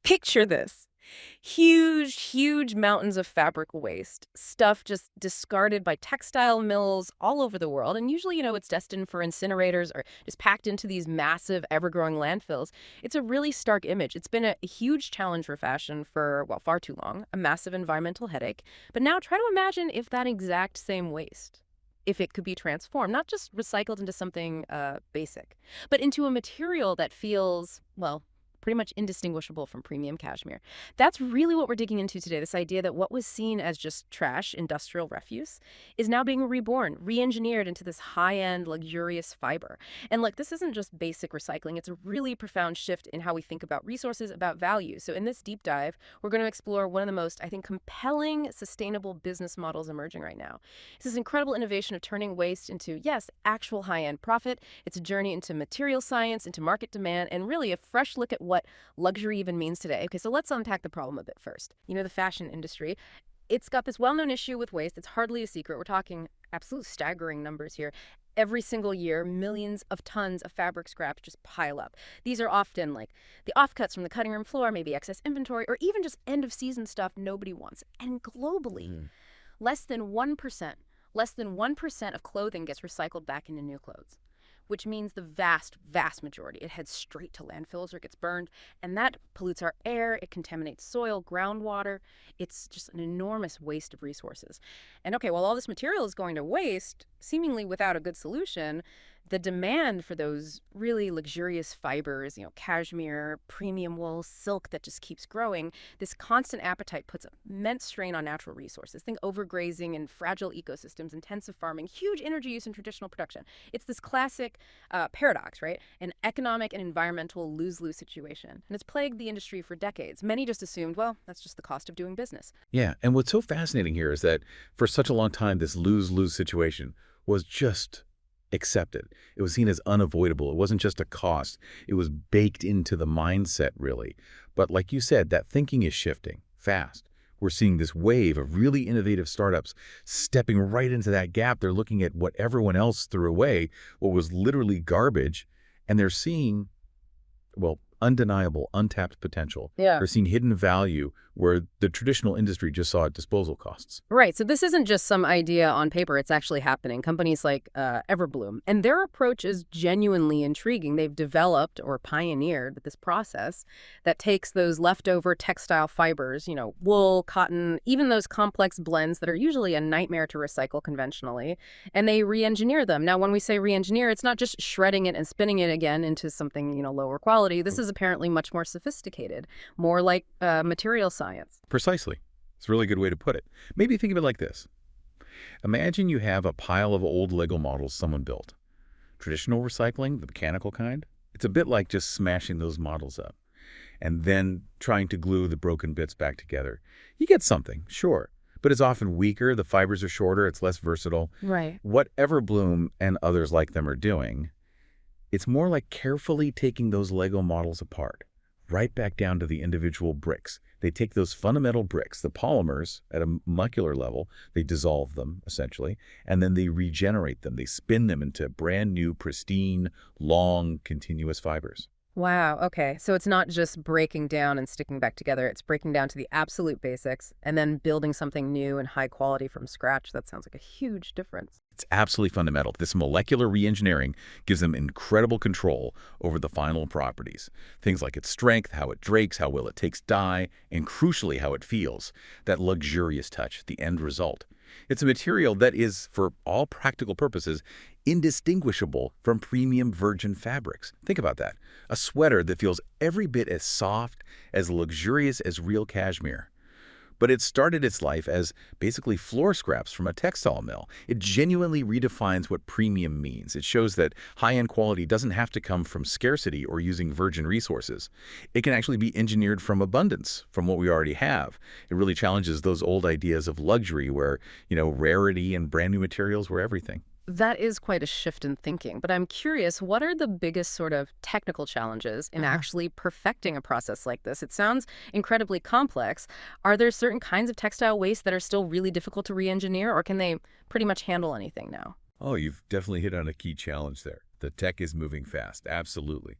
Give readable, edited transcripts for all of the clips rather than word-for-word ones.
Picture this. Huge, huge mountains of fabric waste, stuff just discarded by textile mills all over the world. And usually, it's destined for incinerators or just packed into these massive, ever-growing landfills. It's a really stark image. It's been a huge challenge for fashion for, well, far too long, a massive environmental headache. But now try to imagine if that exact same waste, if it could be transformed, not just recycled into something basic, but into a material that feels, well, pretty much indistinguishable from premium cashmere. That's really what we're digging into today, this idea that what was seen as just trash, industrial refuse, is now being reborn, re-engineered into this high-end, luxurious fiber. And look, this isn't just basic recycling. It's a really profound shift in how we think about resources, about value. So in this deep dive, we're going to explore one of the most, I think, compelling, sustainable business models emerging right now. It's this incredible innovation of turning waste into, yes, actual high-end profit. It's a journey into material science, into market demand, and really a fresh look at what luxury even means today. Okay, so let's unpack the problem a bit first. The fashion industry, it's got this well-known issue with waste. It's hardly a secret. We're talking absolute staggering numbers here. Every single year, millions of tons of fabric scraps just pile up. These are often like the offcuts from the cutting room floor, maybe excess inventory, or even just end-of-season stuff nobody wants. And globally, less than 1% of clothing gets recycled back into new clothes, which means the vast, vast majority, it heads straight to landfills or gets burned, and that pollutes our air, it contaminates soil, groundwater. It's just an enormous waste of resources. And okay, while all this material is going to waste, seemingly without a good solution, the demand for those really luxurious fibers, cashmere, premium wool, silk that just keeps growing, this constant appetite puts immense strain on natural resources. Think overgrazing and fragile ecosystems, intensive farming, huge energy use in traditional production. It's this classic paradox, right? An economic and environmental lose-lose situation. And it's plagued the industry for decades. Many just assumed, well, that's just the cost of doing business. Yeah, and what's so fascinating here is that for such a long time, this lose-lose situation was just accepted. It was seen as unavoidable. It wasn't just a cost. It was baked into the mindset, really. But like you said, that thinking is shifting fast. We're seeing this wave of really innovative startups stepping right into that gap. They're looking at what everyone else threw away, what was literally garbage, and they're seeing, well, undeniable, untapped potential. Yeah. They're seeing hidden value where the traditional industry just saw disposal costs. Right. So this isn't just some idea on paper. It's actually happening. Companies like Everloom, and their approach is genuinely intriguing. They've developed or pioneered this process that takes those leftover textile fibers, wool, cotton, even those complex blends that are usually a nightmare to recycle conventionally, and they re-engineer them. Now, when we say re-engineer, it's not just shredding it and spinning it again into something, lower quality. This is apparently much more sophisticated, more like material science. Precisely. It's a really good way to put it. Maybe think of it like this. Imagine you have a pile of old Lego models someone built. Traditional recycling, the mechanical kind, it's a bit like just smashing those models up and then trying to glue the broken bits back together. You get something, sure, but it's often weaker, the fibers are shorter, it's less versatile. Right. What Everbloom and others like them are doing, it's more like carefully taking those Lego models apart, right back down to the individual bricks. They take those fundamental bricks, the polymers, at a molecular level, they dissolve them, essentially, and then they regenerate them. They spin them into brand new, pristine, long, continuous fibers. Wow. Okay. So it's not just breaking down and sticking back together. It's breaking down to the absolute basics and then building something new and high quality from scratch. That sounds like a huge difference. It's absolutely fundamental. This molecular reengineering gives them incredible control over the final properties. Things like its strength, how it drakes, how well it takes dye, and crucially, how it feels. That luxurious touch, the end result. It's a material that is, for all practical purposes, indistinguishable from premium virgin fabrics. Think about that. A sweater that feels every bit as soft, as luxurious as real cashmere. But it started its life as basically floor scraps from a textile mill. It genuinely redefines what premium means. It shows that high-end quality doesn't have to come from scarcity or using virgin resources. It can actually be engineered from abundance, from what we already have. It really challenges those old ideas of luxury where, rarity and brand new materials were everything. That is quite a shift in thinking, but I'm curious, what are the biggest sort of technical challenges in actually perfecting a process like this? It sounds incredibly complex. Are there certain kinds of textile waste that are still really difficult to re-engineer, or can they pretty much handle anything now? Oh, you've definitely hit on a key challenge there. The tech is moving fast, absolutely.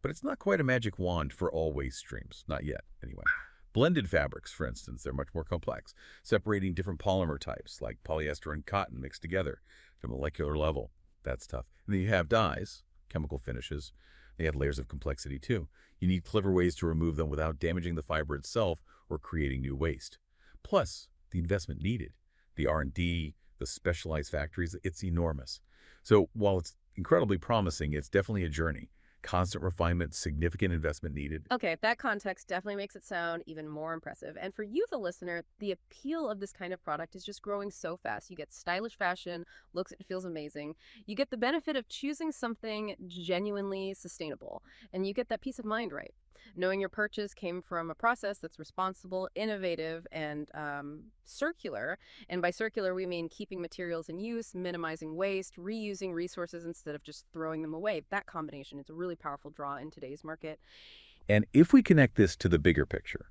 But it's not quite a magic wand for all waste streams. Not yet, anyway. Blended fabrics, for instance, they're much more complex, separating different polymer types like polyester and cotton mixed together to a molecular level. That's tough. And then you have dyes, chemical finishes. They add layers of complexity too. You need clever ways to remove them without damaging the fiber itself or creating new waste. Plus, the investment needed, the R&D, the specialized factories, it's enormous. So while it's incredibly promising, it's definitely a journey. Constant refinement, significant investment needed. Okay, that context definitely makes it sound even more impressive. And for you, the listener, the appeal of this kind of product is just growing so fast. You get stylish fashion, looks and feels amazing. You get the benefit of choosing something genuinely sustainable, and you get that peace of mind, right? Knowing your purchase came from a process that's responsible, innovative, and circular. And by circular, we mean keeping materials in use, minimizing waste, reusing resources instead of just throwing them away. That combination is a really powerful draw in today's market. And if we connect this to the bigger picture,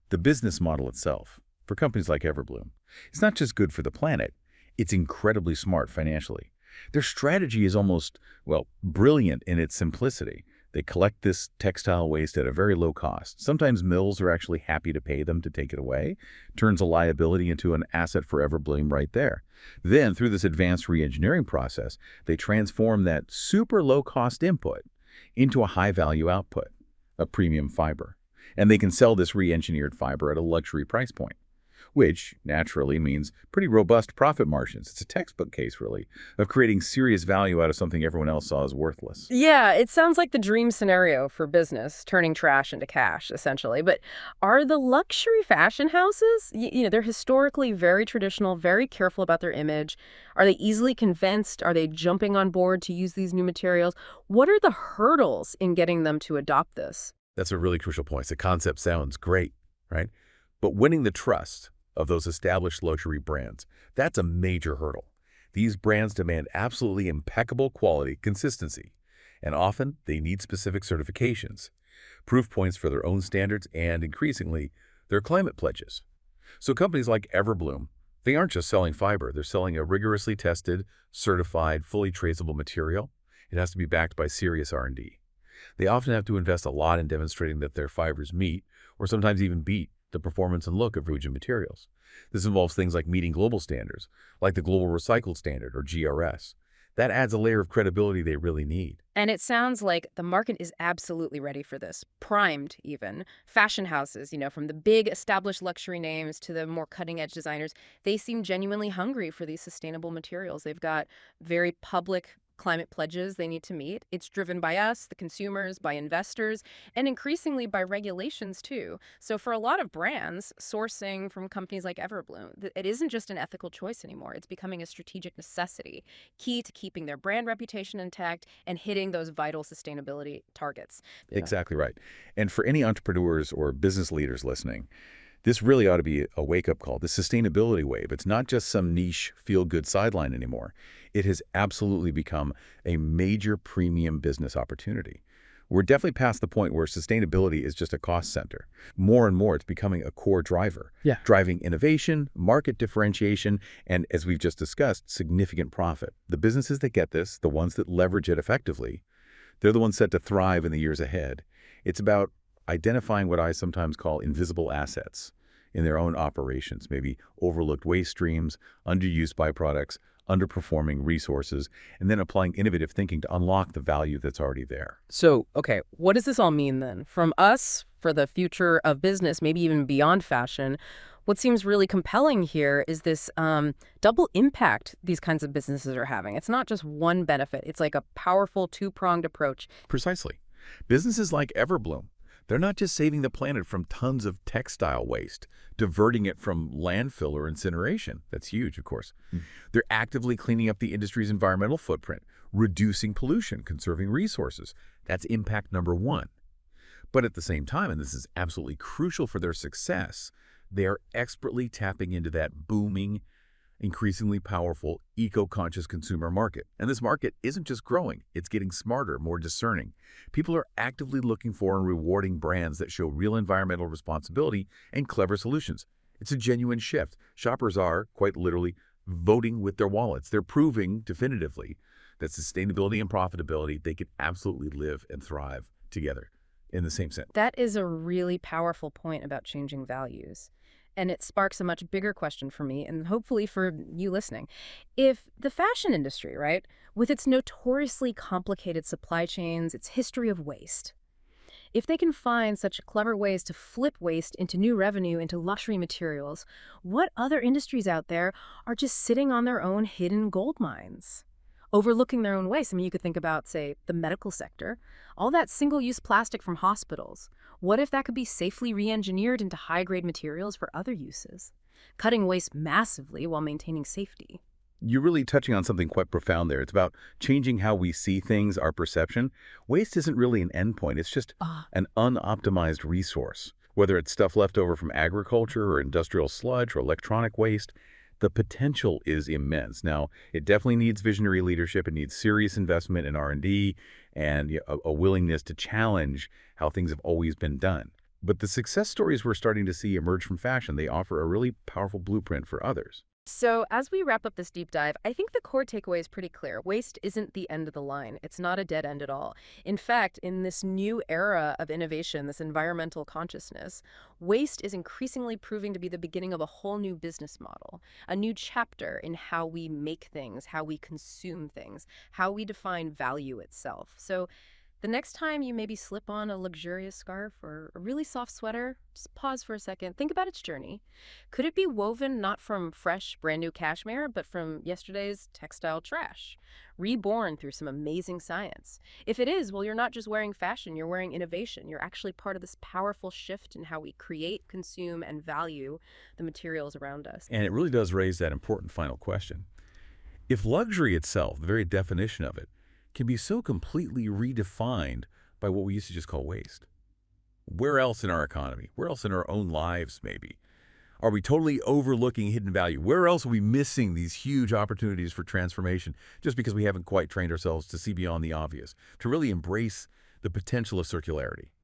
the business model itself, for companies like Everloom, it's not just good for the planet, it's incredibly smart financially. Their strategy is almost, well, brilliant in its simplicity. They collect this textile waste at a very low cost. Sometimes mills are actually happy to pay them to take it away. Turns a liability into an asset for Everbloom right there. Then, through this advanced re-engineering process, they transform that super low-cost input into a high-value output, a premium fiber. And they can sell this re-engineered fiber at a luxury price point, which naturally means pretty robust profit margins. It's a textbook case, really, of creating serious value out of something everyone else saw as worthless. Yeah, it sounds like the dream scenario for business, turning trash into cash, essentially. But are the luxury fashion houses, they're historically very traditional, very careful about their image. Are they easily convinced? Are they jumping on board to use these new materials? What are the hurdles in getting them to adopt this? That's a really crucial point. The concept sounds great, right? But winning the trust of those established luxury brands, that's a major hurdle. These brands demand absolutely impeccable quality, consistency, and often they need specific certifications, proof points for their own standards, and increasingly, their climate pledges. So companies like Everbloom, they aren't just selling fiber, they're selling a rigorously tested, certified, fully traceable material. It has to be backed by serious R&D. They often have to invest a lot in demonstrating that their fibers meet, or sometimes even beat, the performance and look of virgin materials. This involves things like meeting global standards, like the Global Recycled Standard, or GRS. That adds a layer of credibility they really need. And it sounds like the market is absolutely ready for this, primed even. Fashion houses, from the big established luxury names to the more cutting-edge designers, they seem genuinely hungry for these sustainable materials. They've got very public climate pledges they need to meet. It's driven by us, the consumers, by investors, and increasingly by regulations too. So for a lot of brands, sourcing from companies like Everbloom, it isn't just an ethical choice anymore. It's becoming a strategic necessity, key to keeping their brand reputation intact and hitting those vital sustainability targets. Exactly right. And for any entrepreneurs or business leaders listening, this really ought to be a wake-up call. The sustainability wave, it's not just some niche feel-good sideline anymore. It has absolutely become a major premium business opportunity. We're definitely past the point where sustainability is just a cost center. More and more, it's becoming a core driver, driving innovation, market differentiation, and, as we've just discussed, significant profit. The businesses that get this, the ones that leverage it effectively, they're the ones set to thrive in the years ahead. It's about identifying what I sometimes call invisible assets in their own operations, maybe overlooked waste streams, underused byproducts, underperforming resources, and then applying innovative thinking to unlock the value that's already there. So, okay, what does this all mean then? From us, for the future of business, maybe even beyond fashion, what seems really compelling here is this double impact these kinds of businesses are having. It's not just one benefit. It's like a powerful two-pronged approach. Precisely. Businesses like Everbloom, they're not just saving the planet from tons of textile waste, diverting it from landfill or incineration. That's huge, of course. They're actively cleaning up the industry's environmental footprint, reducing pollution, conserving resources. That's impact number one. But at the same time, and this is absolutely crucial for their success, they are expertly tapping into that booming, increasingly powerful, eco-conscious consumer market. And this market isn't just growing, it's getting smarter, more discerning. People are actively looking for and rewarding brands that show real environmental responsibility and clever solutions. It's a genuine shift. Shoppers are, quite literally, voting with their wallets. They're proving definitively that sustainability and profitability, they can absolutely live and thrive together in the same sense. That is a really powerful point about changing values. And it sparks a much bigger question for me, and hopefully for you listening. If the fashion industry, right, with its notoriously complicated supply chains, its history of waste, if they can find such clever ways to flip waste into new revenue, into luxury materials, what other industries out there are just sitting on their own hidden gold mines? Overlooking their own waste. I mean, you could think about, say, the medical sector. All that single-use plastic from hospitals. What if that could be safely re-engineered into high-grade materials for other uses? Cutting waste massively while maintaining safety. You're really touching on something quite profound there. It's about changing how we see things, our perception. Waste isn't really an endpoint. It's just Ah, an unoptimized resource. Whether it's stuff left over from agriculture or industrial sludge or electronic waste, the potential is immense. Now, it definitely needs visionary leadership. It needs serious investment in R&D and a willingness to challenge how things have always been done. But the success stories we're starting to see emerge from fashion, they offer a really powerful blueprint for others. So, as we wrap up this deep dive, I think the core takeaway is pretty clear. Waste isn't the end of the line. It's not a dead end at all. In fact, in this new era of innovation, this environmental consciousness, waste is increasingly proving to be the beginning of a whole new business model, a new chapter in how we make things, how we consume things, how we define value itself. So, the next time you maybe slip on a luxurious scarf or a really soft sweater, just pause for a second. Think about its journey. Could it be woven not from fresh, brand new cashmere, but from yesterday's textile trash, reborn through some amazing science? If it is, well, you're not just wearing fashion, you're wearing innovation. You're actually part of this powerful shift in how we create, consume, and value the materials around us. And it really does raise that important final question. If luxury itself, the very definition of it, can be so completely redefined by what we used to just call waste, where else in our economy, where else in our own lives maybe, are we totally overlooking hidden value? Where else are we missing these huge opportunities for transformation just because we haven't quite trained ourselves to see beyond the obvious, to really embrace the potential of circularity?